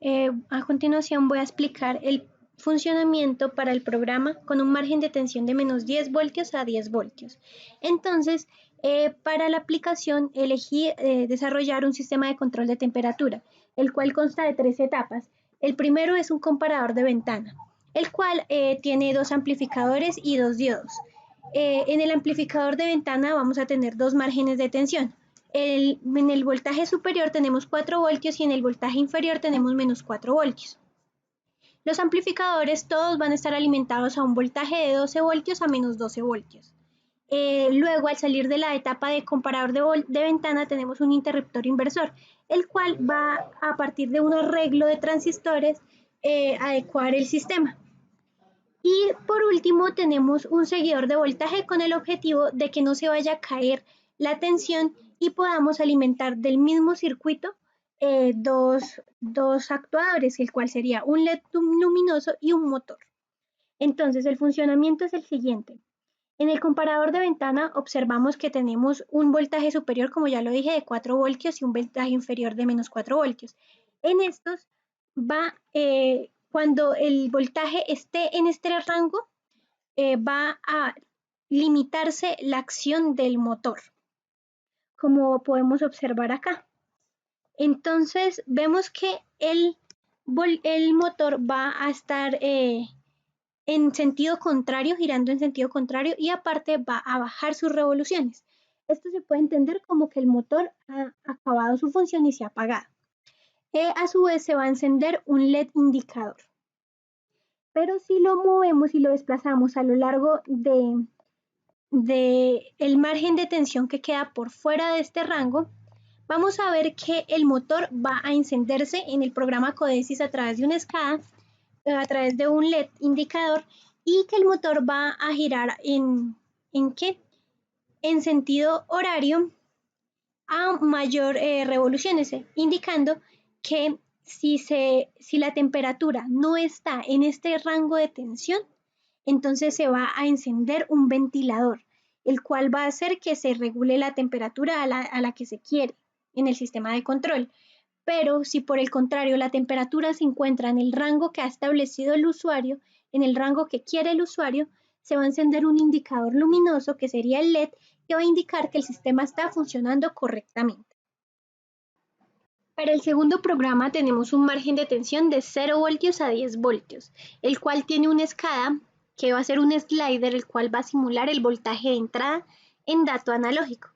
A continuación voy a explicar el funcionamiento para el programa con un margen de tensión de menos 10 voltios a 10 voltios. Entonces, para la aplicación elegí desarrollar un sistema de control de temperatura, el cual consta de 3 etapas. El primero es un comparador de ventana, el cual tiene 2 amplificadores y 2 diodos. En el amplificador de ventana vamos a tener 2 márgenes de tensión. En el voltaje superior tenemos 4 voltios y en el voltaje inferior tenemos menos 4 voltios. Los amplificadores todos van a estar alimentados a un voltaje de 12 voltios a menos 12 voltios. Luego, al salir de la etapa de comparador de ventana, tenemos un interruptor inversor, el cual va a partir de un arreglo de transistores adecuar el sistema. Y por último tenemos un seguidor de voltaje con el objetivo de que no se vaya a caer la tensión y podamos alimentar del mismo circuito dos actuadores, el cual sería un LED luminoso y un motor. Entonces el funcionamiento es el siguiente. En el comparador de ventana observamos que tenemos un voltaje superior, como ya lo dije, de 4 voltios y un voltaje inferior de menos 4 voltios. En estos cuando el voltaje esté en este rango, va a limitarse la acción del motor, como podemos observar acá. Entonces vemos que el motor va a estar en sentido contrario, girando en sentido contrario y aparte va a bajar sus revoluciones. Esto se puede entender como que el motor ha acabado su función y se ha apagado. A su vez se va a encender un LED indicador. Pero si lo movemos y lo desplazamos a lo largo de el margen de tensión que queda por fuera de este rango, vamos a ver que el motor va a encenderse en el programa Codesis a través de una SCADA, a través de un LED indicador, y que el motor va a girar ¿en qué? En sentido horario a mayor revoluciones, indicando que si la temperatura no está en este rango de tensión, entonces se va a encender un ventilador, el cual va a hacer que se regule la temperatura a la que se quiere en el sistema de control. Pero si por el contrario la temperatura se encuentra en el rango que ha establecido el usuario, en el rango que quiere el usuario, se va a encender un indicador luminoso que sería el LED que va a indicar que el sistema está funcionando correctamente. Para el segundo programa tenemos un margen de tensión de 0 voltios a 10 voltios, el cual tiene una SCADA que va a ser un slider, el cual va a simular el voltaje de entrada en dato analógico.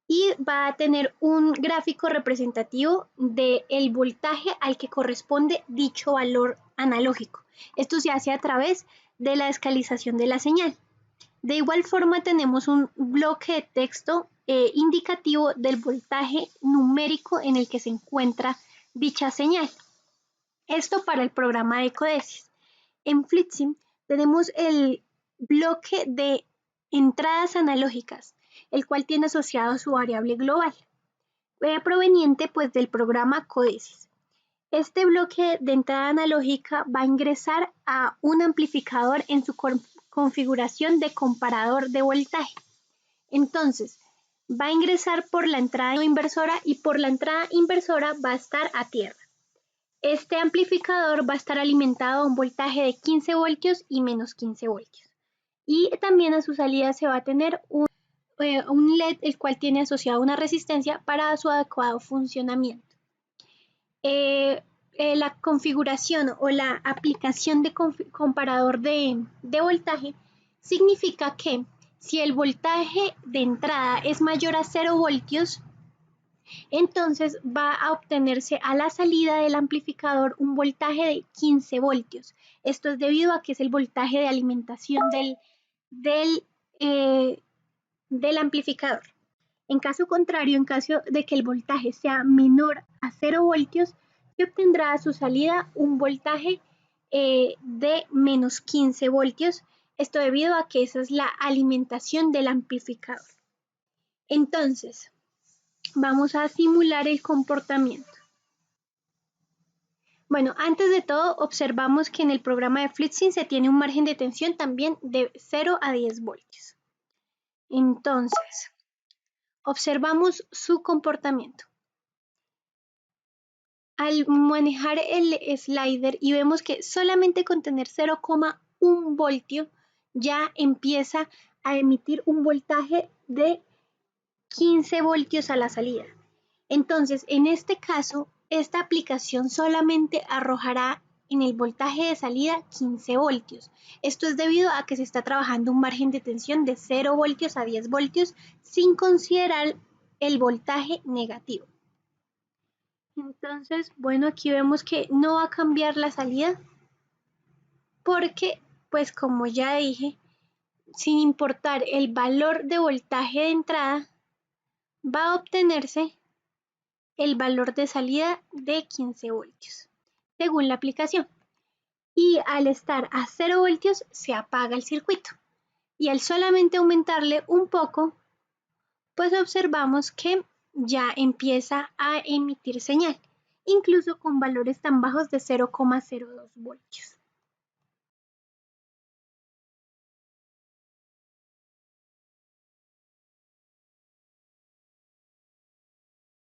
Y va a tener un gráfico representativo del voltaje al que corresponde dicho valor analógico. Esto se hace a través de la escalización de la señal. De igual forma tenemos un bloque de texto indicativo del voltaje numérico en el que se encuentra dicha señal. Esto para el programa de Codesis. En FlipSim tenemos el bloque de entradas analógicas, el cual tiene asociado su variable global, proveniente pues del programa Codesis. Este bloque de entrada analógica va a ingresar a un amplificador en su configuración de comparador de voltaje. Entonces, va a ingresar por la entrada inversora y por la entrada inversora va a estar a tierra. Este amplificador va a estar alimentado a un voltaje de 15 voltios y menos 15 voltios. Y también a su salida se va a tener un LED, el cual tiene asociado una resistencia para su adecuado funcionamiento. La configuración o la aplicación de comparador de voltaje significa que si el voltaje de entrada es mayor a 0 voltios, entonces va a obtenerse a la salida del amplificador un voltaje de 15 voltios. Esto es debido a que es el voltaje de alimentación del amplificador. En caso contrario, en caso de que el voltaje sea menor a 0 voltios, se obtendrá a su salida un voltaje de menos 15 voltios. Esto debido a que esa es la alimentación del amplificador. Entonces, vamos a simular el comportamiento. Bueno, antes de todo, observamos que en el programa de FlipSim se tiene un margen de tensión también de 0 a 10 voltios. Entonces, observamos su comportamiento. Al manejar el slider y vemos que solamente con tener 0,1 voltio ya empieza a emitir un voltaje de 15 voltios a la salida. Entonces, en este caso, esta aplicación solamente arrojará en el voltaje de salida 15 voltios. Esto es debido a que se está trabajando un margen de tensión de 0 voltios a 10 voltios sin considerar el voltaje negativo. Entonces, bueno, aquí vemos que no va a cambiar la salida porque, pues como ya dije, sin importar el valor de voltaje de entrada, va a obtenerse el valor de salida de 15 voltios, según la aplicación. Y al estar a 0 voltios se apaga el circuito. Y al solamente aumentarle un poco, pues observamos que ya empieza a emitir señal, incluso con valores tan bajos de 0,02 voltios.